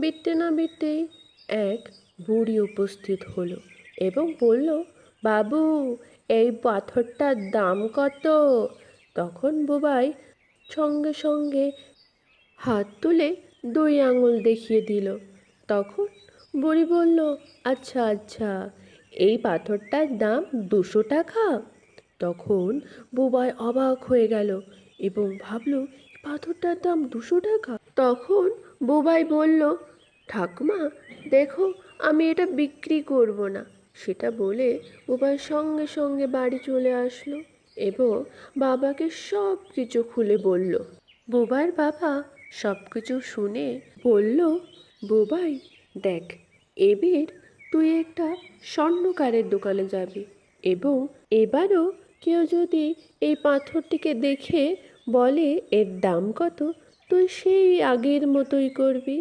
বিটতে না বিটতেই এক বুড়ি উপস্থিত হলো এবং বলল, বাবু, এই পাথরটার দাম কত? তখন বুবাই সঙ্গে সঙ্গে হাত তুলে 2 আঙুল দেখিয়ে দিল। তখন বুড়ি বলল, আচ্ছা আচ্ছা, এই পাথরটার দাম 200 টাকা। তখন বুবাই অবাক হয়ে গেল এবং ভাবল, পাথরটার দাম 200 টাকা। তখন বুবাই বলল, ঠাকুমা, দেখো, আমি এটা বিক্রি করব না। সেটা বলে বুবাই সঙ্গে সঙ্গে বাড়ি চলে আসলো এবং বাবাকে সব কিছু খুলে বলল। বুবাইয়ের বাবা সব কিছু শুনে বলল, বুবাই, দেখ, এবার তুই একটা স্বর্ণকারের দোকানে যাবি এবং এবারও কেউ যদি এই পাথরটিকে দেখে বলে এর দাম কত, তুই সেই আগের মতোই করবি।